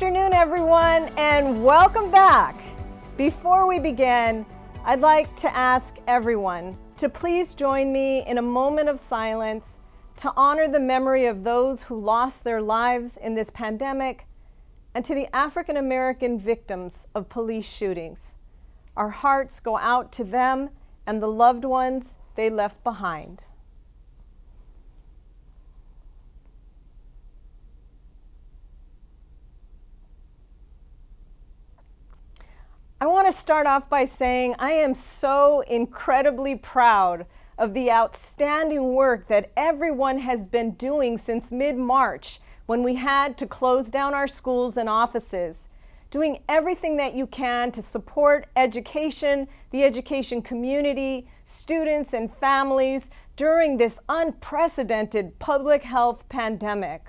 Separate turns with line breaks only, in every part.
afternoon, everyone, and welcome back. Before we begin, I'd like to ask everyone to please join me in a moment of silence to honor the memory of those who lost their lives in this pandemic and to the African American victims of police shootings. Our hearts go out to them and the loved ones they left behind. I want to start off by saying I am so incredibly proud of the outstanding work that everyone has been doing since mid-March when we had to close down our schools and offices, doing everything that you can to support education, the education community, students and families during this unprecedented public health pandemic.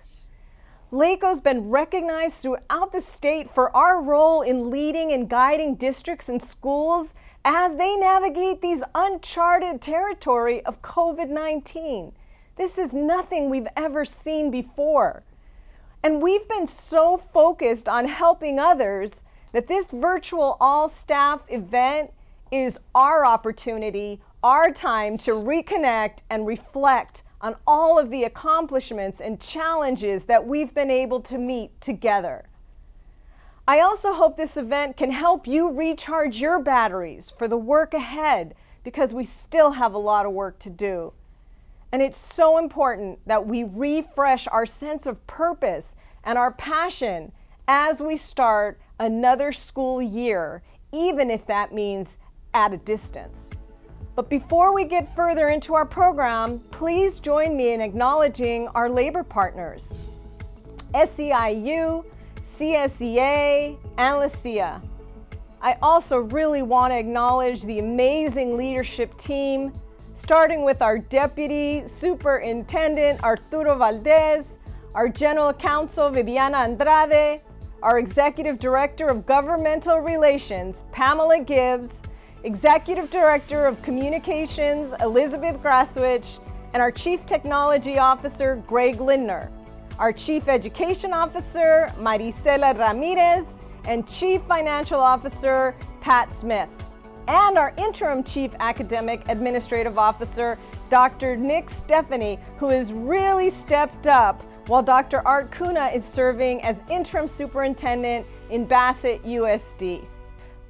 LACOE's been recognized throughout the state for our role in leading and guiding districts and schools as they navigate these uncharted territory of COVID-19. This is nothing we've ever seen before. And we've been so focused on helping others that this virtual all-staff event is our opportunity, our time to reconnect and reflect on all of the accomplishments and challenges that we've been able to meet together. I also hope this event can help you recharge your batteries for the work ahead, because we still have a lot of work to do. And it's so important that we refresh our sense of purpose and our passion as we start another school year, even if that means at a distance. But before we get further into our program, please join me in acknowledging our labor partners, SEIU, CSEA, and LACOE. I also really want to acknowledge the amazing leadership team, starting with our Deputy Superintendent Arturo Valdez, our General Counsel Viviana Andrade, our Executive Director of Governmental Relations Pamela Gibbs, Executive Director of Communications, Elizabeth Graswich, and our Chief Technology Officer, Greg Lindner, our Chief Education Officer, Marisela Ramirez, and Chief Financial Officer, Pat Smith, and our Interim Chief Academic Administrative Officer, Dr. Nick Stephanie, who has really stepped up while Dr. Art Kuna is serving as Interim Superintendent in Bassett USD.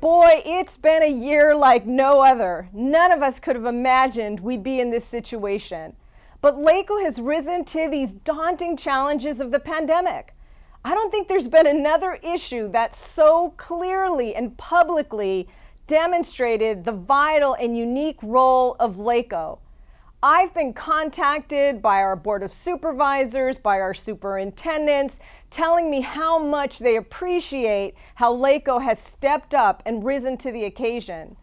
Boy, it's been a year like no other. None of us could have imagined we'd be in this situation. But LACOE has risen to these daunting challenges of the pandemic. I don't think there's been another issue that so clearly and publicly demonstrated the vital and unique role of LACOE. I've been contacted by our Board of Supervisors, by our superintendents, telling me how much they appreciate how LACOE has stepped up and risen to the occasion.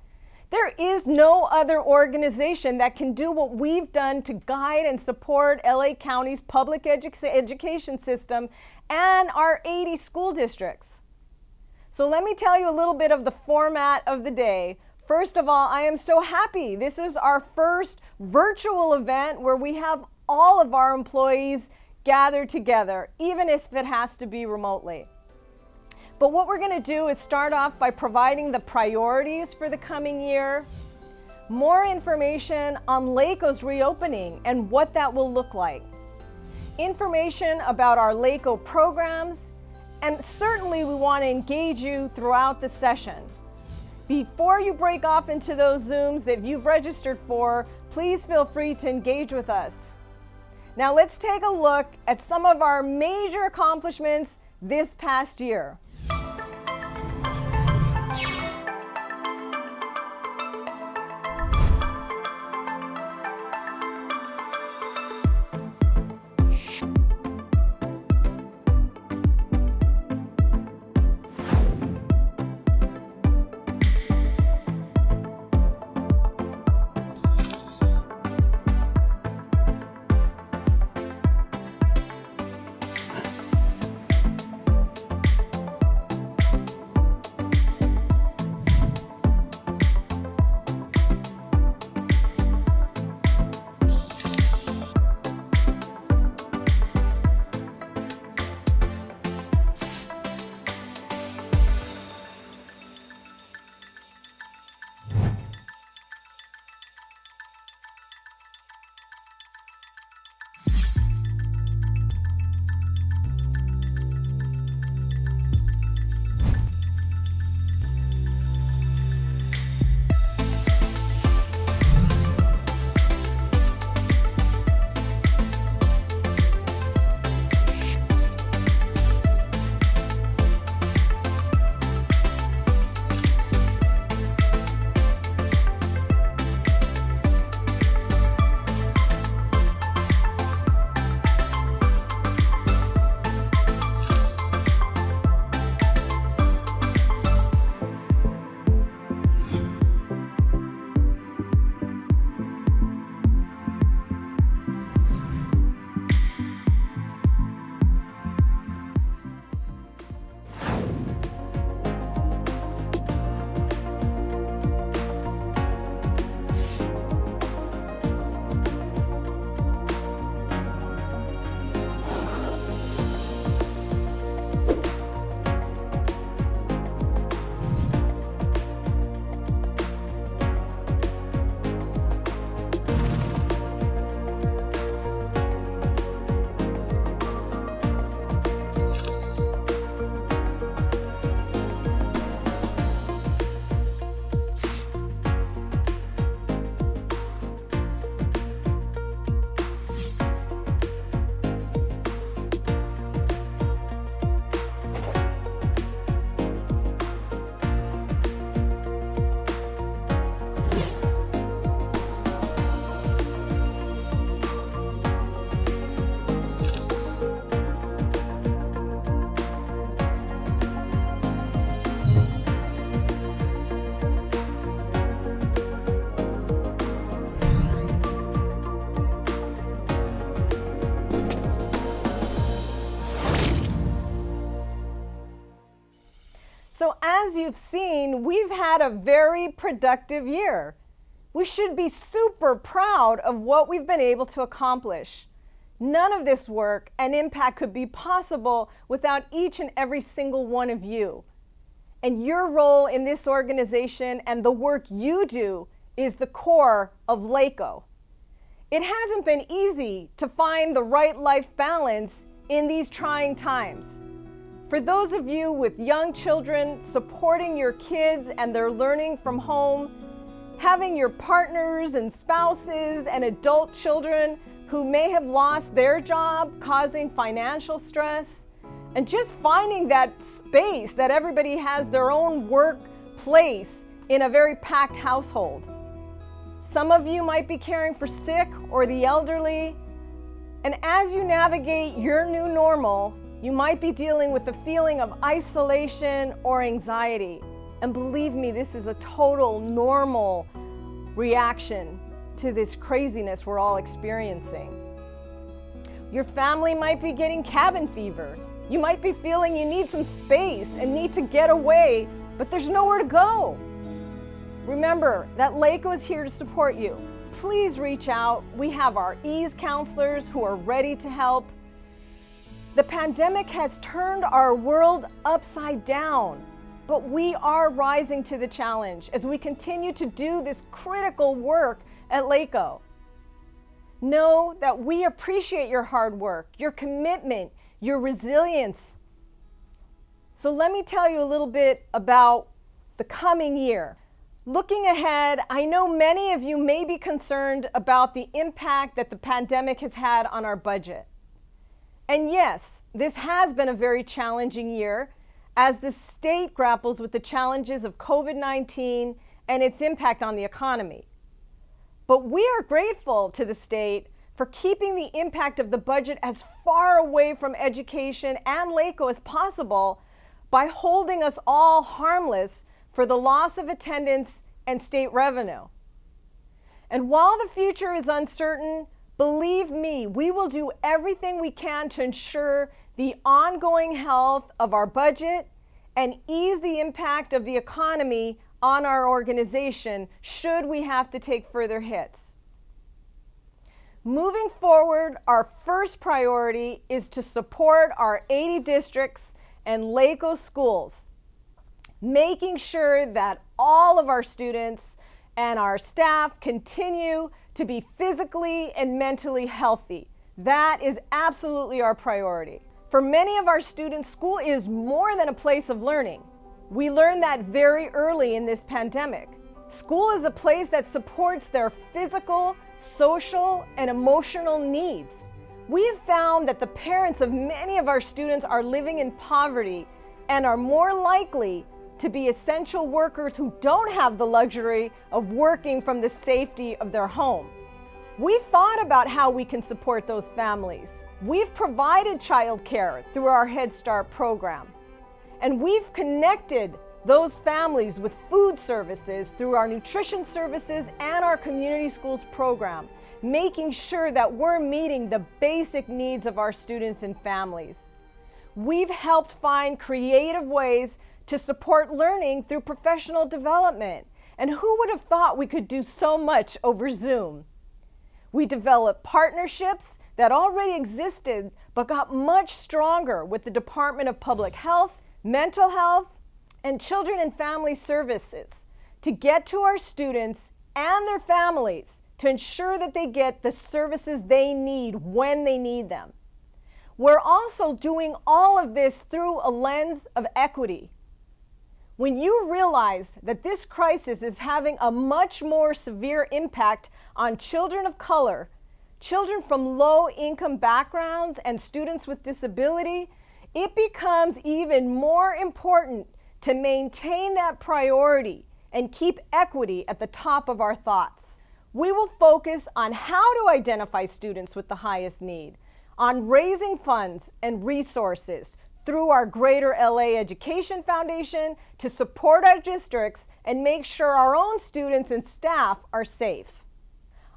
There is no other organization that can do what we've done to guide and support LA County's public education system and our 80 school districts. So let me tell you a little bit of the format of the day. First of all, I am so happy. This is our first virtual event where we have all of our employees gathered together, even if it has to be remotely. But what we're going to do is start off by providing the priorities for the coming year, more information on LACOE's reopening and what that will look like, information about our LACOE programs, and certainly we want to engage you throughout the session. Before you break off into those Zooms that you've registered for, please feel free to engage with us. Now let's take a look at some of our major accomplishments this past year. you've seen, we've had a very productive year. We should be super proud of what we've been able to accomplish. None of this work and impact could be possible without each and every single one of you. And your role in this organization and the work you do is the core of LACOE. It hasn't been easy to find the right life balance in these trying times. For those of you with young children, supporting your kids and their learning from home, having your partners and spouses and adult children who may have lost their job, causing financial stress, and just finding that space that everybody has their own workplace in a very packed household. Some of you might be caring for sick or the elderly, and as you navigate your new normal, you might be dealing with a feeling of isolation or anxiety. And believe me, this is a total normal reaction to this craziness we're all experiencing. Your family might be getting cabin fever. You might be feeling you need some space and need to get away, but there's nowhere to go. Remember that LACOE is here to support you. Please reach out. We have our EASE counselors who are ready to help. The pandemic has turned our world upside down, but we are rising to the challenge as we continue to do this critical work at LACOE. Know that we appreciate your hard work, your commitment, your resilience. So let me tell you a little bit about the coming year. Looking ahead, I know many of you may be concerned about the impact that the pandemic has had on our budget. And yes, this has been a very challenging year as the state grapples with the challenges of COVID-19 and its impact on the economy. But we are grateful to the state for keeping the impact of the budget as far away from education and LACOE as possible by holding us all harmless for the loss of attendance and state revenue. And while the future is uncertain, believe me, we will do everything we can to ensure the ongoing health of our budget and ease the impact of the economy on our organization should we have to take further hits. Moving forward, our first priority is to support our 80 districts and LACOE schools, making sure that all of our students and our staff continue to be physically and mentally healthy. That is absolutely our priority. For many of our students, school is more than a place of learning. We learned that very early in this pandemic. School is a place that supports their physical, social, and emotional needs. We have found that the parents of many of our students are living in poverty and are more likely to be essential workers who don't have the luxury of working from the safety of their home. We thought about how we can support those families. We've provided childcare through our Head Start program, and we've connected those families with food services through our nutrition services and our community schools program, making sure that we're meeting the basic needs of our students and families. We've helped find creative ways to support learning through professional development. And who would have thought we could do so much over Zoom? We developed partnerships that already existed but got much stronger with the Department of Public Health, Mental Health, and Children and Family Services to get to our students and their families to ensure that they get the services they need when they need them. We're also doing all of this through a lens of equity. When you realize that this crisis is having a much more severe impact on children of color, children from low-income backgrounds, and students with disability, it becomes even more important to maintain that priority and keep equity at the top of our thoughts. We will focus on how to identify students with the highest need, on raising funds and resources through our Greater LA Education Foundation to support our districts and make sure our own students and staff are safe.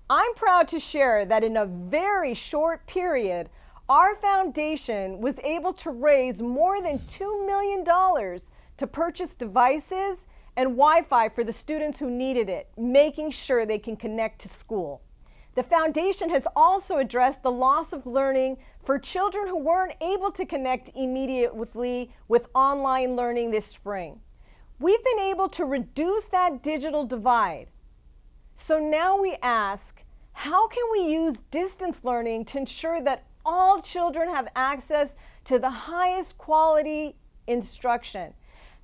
I'm proud to share that in a very short period, our foundation was able to raise more than $2 million to purchase devices and Wi-Fi for the students who needed it, making sure they can connect to school. The foundation has also addressed the loss of learning for children who weren't able to connect immediately with online learning this spring. We've been able to reduce that digital divide. So now we ask, how can we use distance learning to ensure that all children have access to the highest quality instruction?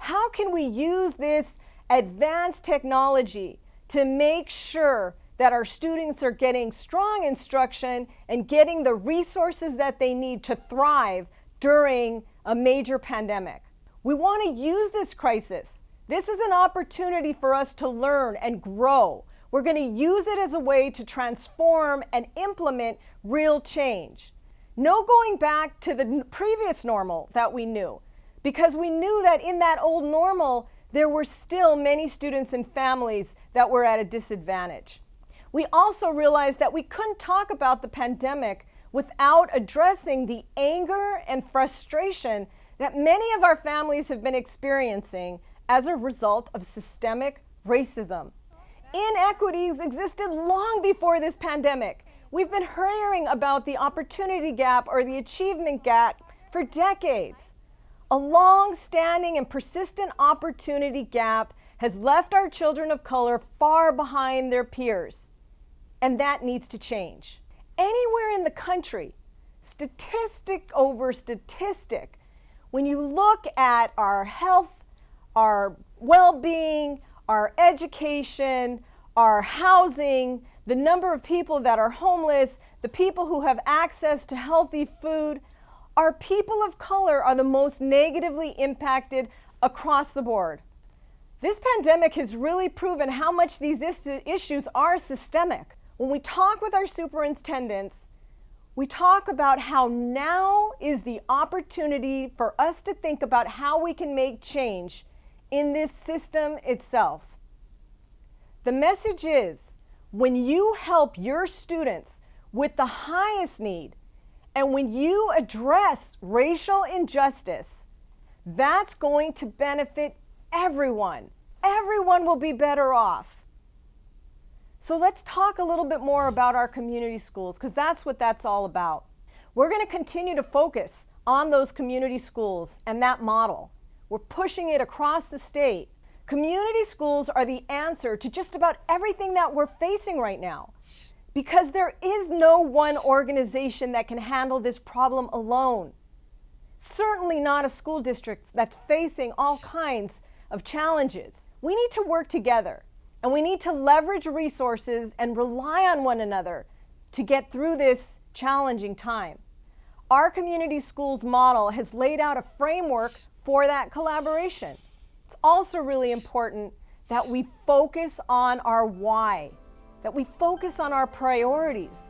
How can we use this advanced technology to make sure that our students are getting strong instruction and getting the resources that they need to thrive during a major pandemic? We want to use this crisis. This is an opportunity for us to learn and grow. We're going to use it as a way to transform and implement real change. No going back to the previous normal that we knew, because we knew that in that old normal, there were still many students and families that were at a disadvantage. We also realized that we couldn't talk about the pandemic without addressing the anger and frustration that many of our families have been experiencing as a result of systemic racism. Inequities existed long before this pandemic. We've been hearing about the opportunity gap or the achievement gap for decades. A long-standing and persistent opportunity gap has left our children of color far behind their peers, and that needs to change. Anywhere in the country, statistic over statistic, when you look at our health, our well-being, our education, our housing, the number of people that are homeless, the people who have access to healthy food, our people of color are the most negatively impacted across the board. This pandemic has really proven how much these issues are systemic. When we talk with our superintendents, we talk about how now is the opportunity for us to think about how we can make change in this system itself. The message is, when you help your students with the highest need, and when you address racial injustice, that's going to benefit everyone. Everyone will be better off. So let's talk a little bit more about our community schools, because that's what that's all about. We're going to continue to focus on those community schools and that model. We're pushing it across the state. Community schools are the answer to just about everything that we're facing right now, because there is no one organization that can handle this problem alone. Certainly not a school district that's facing all kinds of challenges. We need to work together, and we need to leverage resources and rely on one another to get through this challenging time. Our community schools model has laid out a framework for that collaboration. It's also really important that we focus on our why, that we focus on our priorities.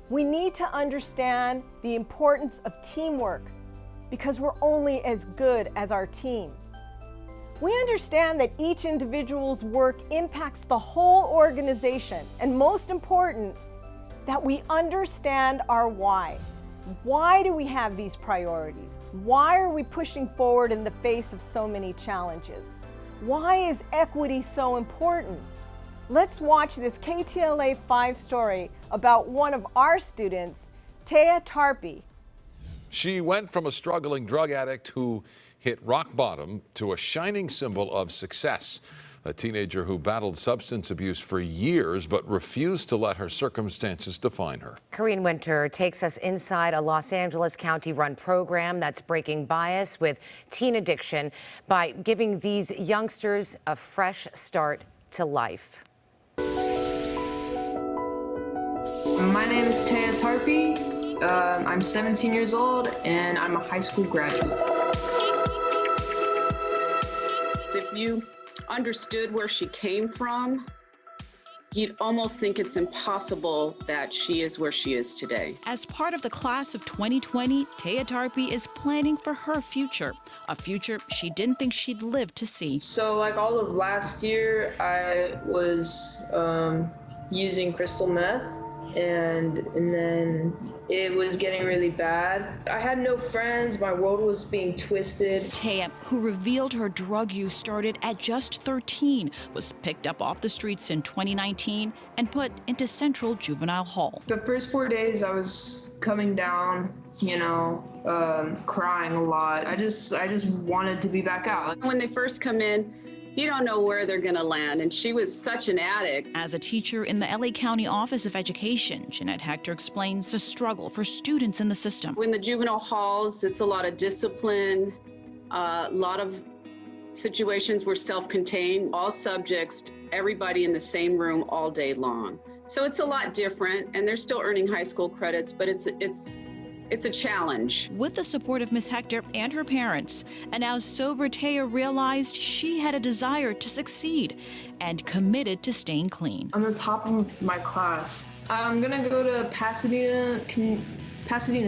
We need to understand the importance of teamwork, because we're only as good as our team. We understand that each individual's work impacts the whole organization, and most important, that we understand our why. Why do we have these priorities? Why are we pushing forward in the face of so many challenges? Why is equity so important? Let's watch this KTLA 5 story about one of our students, Taya Tarpey.
She went from a struggling drug addict who hit rock bottom to a shining symbol of success. A teenager who battled substance abuse for years but refused to let her circumstances define her.
Corinne Winter takes us inside a Los Angeles County-run program that's breaking bias with teen addiction by giving these youngsters a fresh start to life.
My name is Taya Tarpey. I'm 17 years old and I'm a high school graduate.
If you understood where she came from, you'd almost think it's impossible that she is where she is today.
As part of the class of 2020, Taya Tarpey is planning for her future, a future she didn't think she'd live to see.
So like all of last year, I was using crystal meth, and then it was getting really bad. I had no friends, my world was being twisted.
Taya, who revealed her drug use started at just 13, was picked up off the streets in 2019 and put into Central Juvenile Hall.
The first 4 days I was coming down, crying a lot. I just wanted to be back out.
When they first come in, you don't know where they're going to land, and she was such an addict.
As a teacher in the LA County Office of Education, Jeanette Hector explains the struggle for students in the system.
In the juvenile halls, it's a lot of discipline, a lot of situations were self-contained, all subjects, everybody in the same room all day long. So it's a lot different, and they're still earning high school credits, but it's a challenge.
With the support of Miss Hector and her parents, a now sober Taya realized she had a desire to succeed and committed to staying clean.
I'm the top of my class. I'm gonna go to Pasadena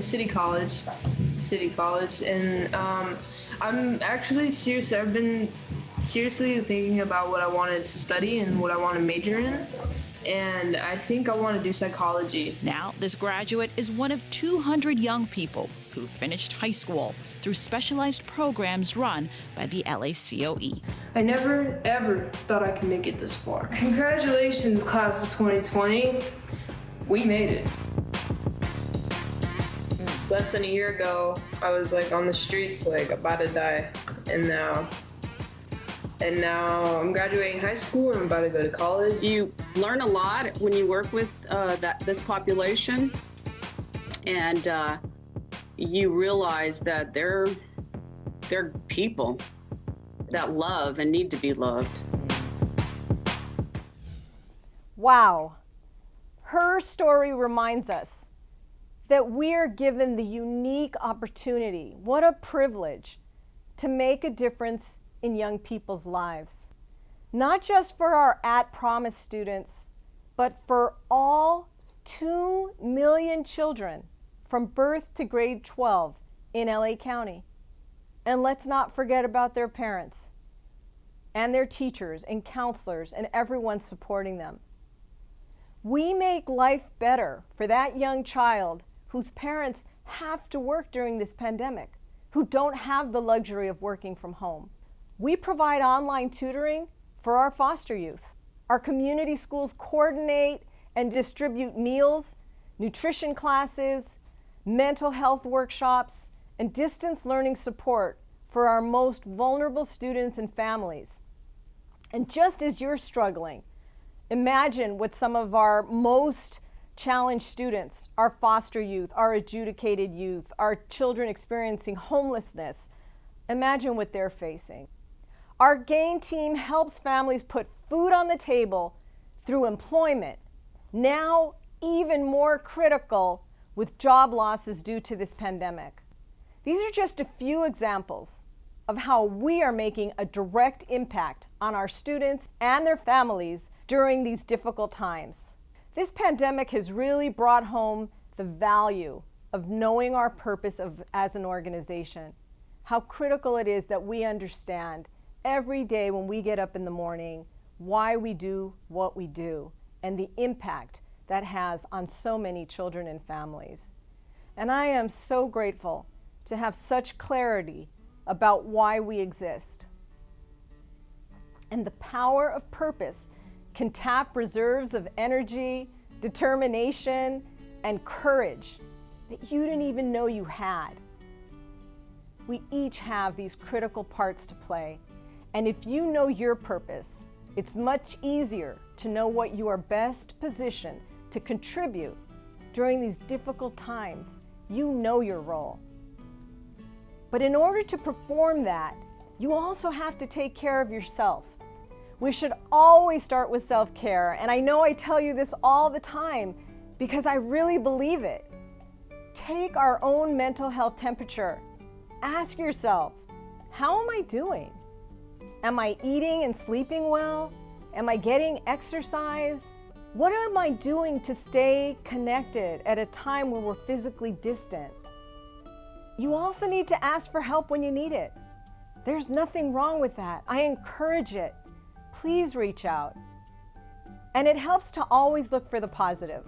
City College, and I'm actually serious. I've been seriously thinking about what I wanted to study and what I want to major in. And I think I want to do psychology.
Now, this graduate is one of 200 young people who finished high school through specialized programs run by the LACOE.
I never, ever thought I could make it this far. Congratulations, class of 2020. We made it.
Less than a year ago, I was on the streets, about to die. And now I'm graduating high school and I'm about to go to college.
You learn a lot when you work with this population, and you realize that they're people that love and need to be loved.
Wow. Her story reminds us that we are given the unique opportunity, what a privilege, to make a difference in young people's lives. Not just for our at-promise students, but for all 2 million children from birth to grade 12 in LA County. And let's not forget about their parents and their teachers and counselors and everyone supporting them. We make life better for that young child whose parents have to work during this pandemic, who don't have the luxury of working from home. We provide online tutoring for our foster youth. Our community schools coordinate and distribute meals, nutrition classes, mental health workshops, and distance learning support for our most vulnerable students and families. And just as you're struggling, imagine what some of our most challenged students, our foster youth, our adjudicated youth, our children experiencing homelessness, imagine what they're facing. Our GAIN team helps families put food on the table through employment, now even more critical with job losses due to this pandemic. These are just a few examples of how we are making a direct impact on our students and their families during these difficult times. This pandemic has really brought home the value of knowing our purpose as an organization, how critical it is that we understand every day when we get up in the morning why we do what we do and the impact that has on so many children and families. And I am so grateful to have such clarity about why we exist. And the power of purpose can tap reserves of energy, determination, and courage that you didn't even know you had. We each have these critical parts to play. And if you know your purpose, it's much easier to know what you are best positioned to contribute during these difficult times. You know your role. But in order to perform that, you also have to take care of yourself. We should always start with self-care, and I know I tell you this all the time because I really believe it. Take our own mental health temperature. Ask yourself, how am I doing? Am I eating and sleeping well? Am I getting exercise? What am I doing to stay connected at a time when we're physically distant? You also need to ask for help when you need it. There's nothing wrong with that. I encourage it. Please reach out. And it helps to always look for the positive.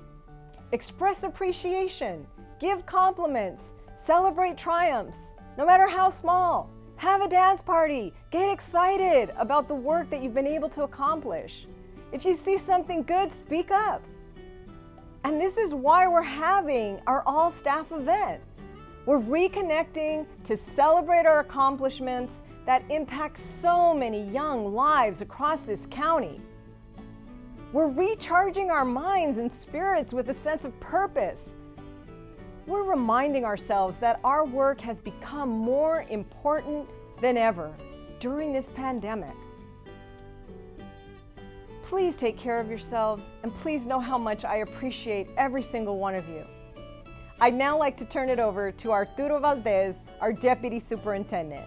Express appreciation, give compliments, celebrate triumphs, no matter how small. Have a dance party, get excited about the work that you've been able to accomplish. If you see something good, speak up. And this is why we're having our all-staff event. We're reconnecting to celebrate our accomplishments that impact so many young lives across this county. We're recharging our minds and spirits with a sense of purpose. We're reminding ourselves that our work has become more important than ever during this pandemic. Please take care of yourselves, and please know how much I appreciate every single one of you. I'd now like to turn it over to Arturo Valdez, our Deputy Superintendent.